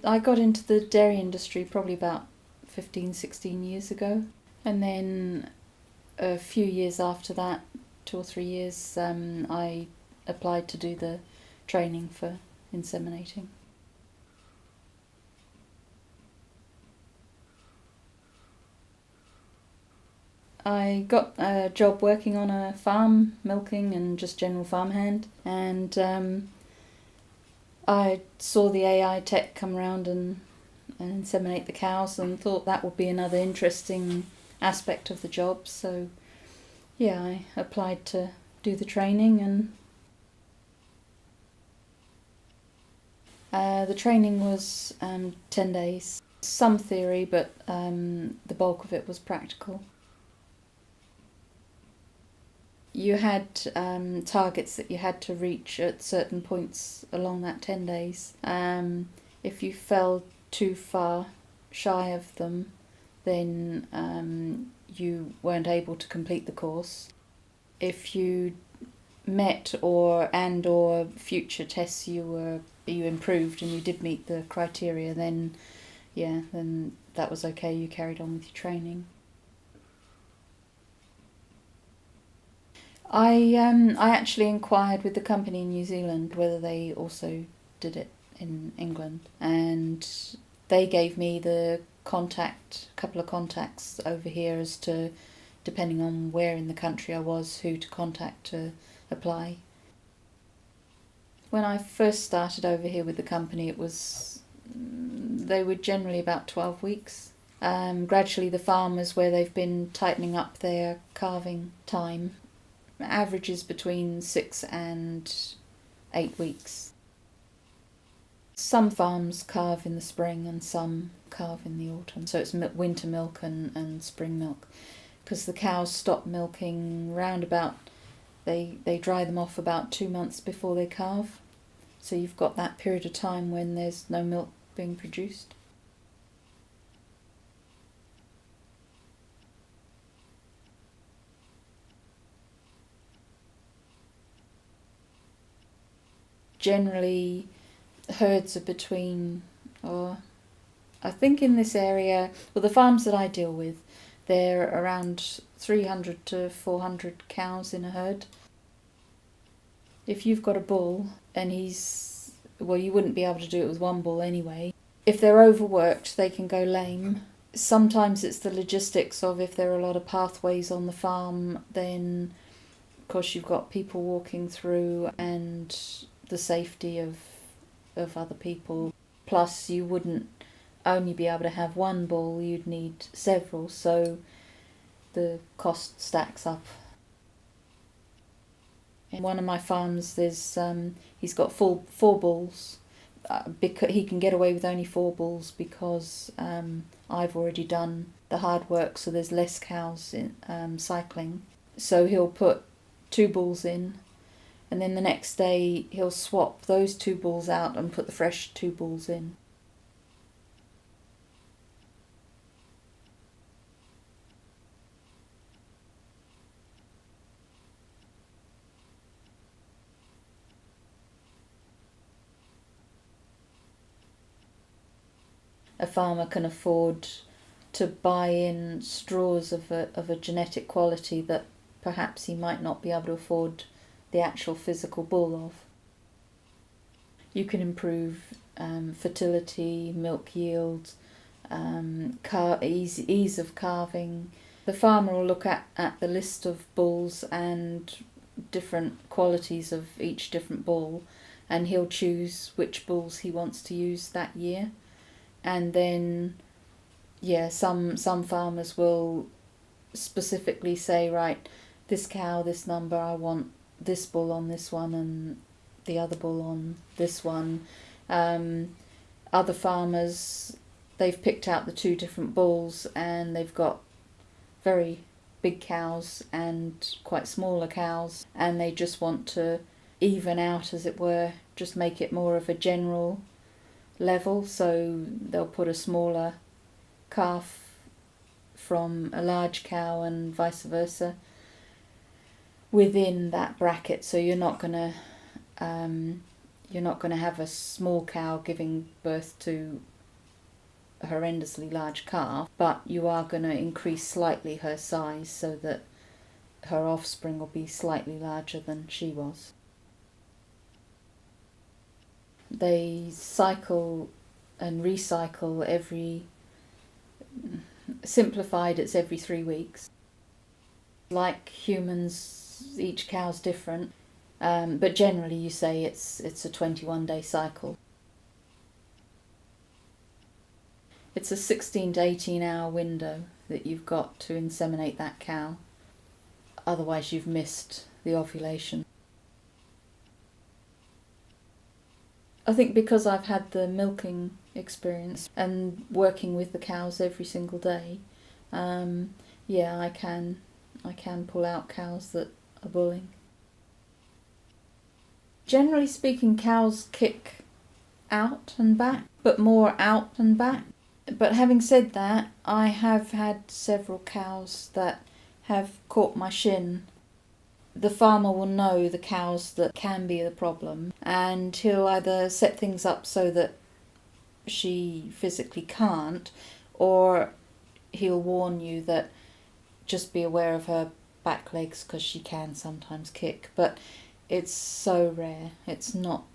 I got into the dairy industry probably about 15, 16 years ago. And then a few years after that, 2 or 3 years, I applied to do the training for inseminating. I got a job working on a farm, milking and just general farmhand, and I saw the AI tech come around and inseminate the cows, and thought that would be another interesting aspect of the job. So yeah, I applied to do the training, and the training was 10 days. Some theory, but the bulk of it was practical. You had targets that you had to reach at certain points along that 10 days. If you fell too far shy of them, then you weren't able to complete the course. If you met or future tests you improved and you did meet the criteria, then that was okay. You carried on with your training. I actually inquired with the company in New Zealand whether they also did it in England, and they gave me the couple of contacts over here as to, depending on where in the country I was, who to contact to apply. When I first started over here with the company, they were generally about 12 weeks. Gradually the farmers, where they've been tightening up their calving time, averages between 6 and 8 weeks. Some farms calve in the spring and some calve in the autumn. So it's winter milk and spring milk. Because the cows stop milking round about, they dry them off about 2 months before they calve. So you've got that period of time when there's no milk being produced. Generally, herds are between, I think in this area, well, the farms that I deal with, they're around 300 to 400 cows in a herd. If you've got a bull and you wouldn't be able to do it with one bull anyway. If they're overworked, they can go lame. Sometimes it's the logistics of, if there are a lot of pathways on the farm, then of course you've got people walking through, and the safety of other people. Plus you wouldn't only be able to have one bull, you'd need several, so the cost stacks up. In one of my farms, he's got four bulls. Because he can get away with only 4 bulls because I've already done the hard work, so there's less cows in cycling. So he'll put 2 bulls in, and then the next day he'll swap those 2 bulls out and put the fresh 2 bulls in. A farmer can afford to buy in straws of a genetic quality that perhaps he might not be able to afford the actual physical bull of. You can improve fertility, milk yield, ease of calving. The farmer will look at the list of bulls and different qualities of each different bull, and he'll choose which bulls he wants to use that year. And then, some farmers will specifically say, right, this cow, this number, I want this bull on this one and the other bull on this one. Other farmers, they've picked out the 2 different bulls, and they've got very big cows and quite smaller cows, and they just want to even out, as it were, just make it more of a general level. So they'll put a smaller calf from a large cow and vice versa within that bracket. So you're not going to have a small cow giving birth to a horrendously large calf, but you are going to increase slightly her size so that her offspring will be slightly larger than she was. They cycle and recycle simplified, it's every 3 weeks. Like humans, each cow's different, but generally you say it's a 21-day cycle. It's a 16 to 18 hour window that you've got to inseminate that cow. Otherwise you've missed the ovulation. I think because I've had the milking experience and working with the cows every single day, I can pull out cows that are bulling. Generally speaking, cows kick out and back, but more out and back. But having said that, I have had several cows that have caught my shin. The farmer will know the cows that can be the problem, and he'll either set things up so that she physically can't, or he'll warn you that just be aware of her back legs because she can sometimes kick. But it's so rare. It's not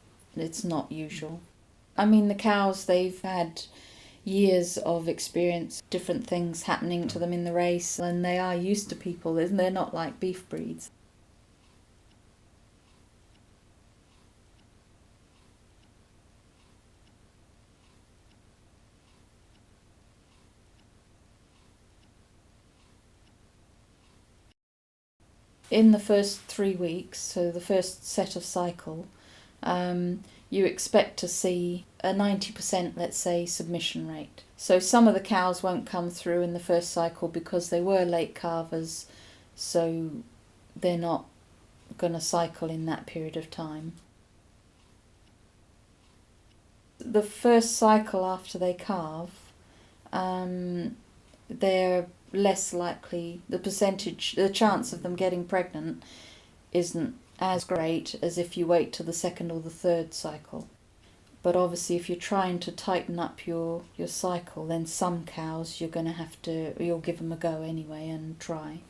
usual. I mean, the cows, they've had years of experience, different things happening to them in the race, and they are used to people, and they're not like beef breeds. In the first 3 weeks, so the first set of cycle, you expect to see a 90%, let's say, submission rate. So some of the cows won't come through in the first cycle because they were late calvers, so they're not going to cycle in that period of time. The first cycle after they calve, they're less likely, the chance of them getting pregnant isn't as great as if you wait till the second or the third cycle. But obviously if you're trying to tighten up your cycle, then some cows you'll give them a go anyway and try.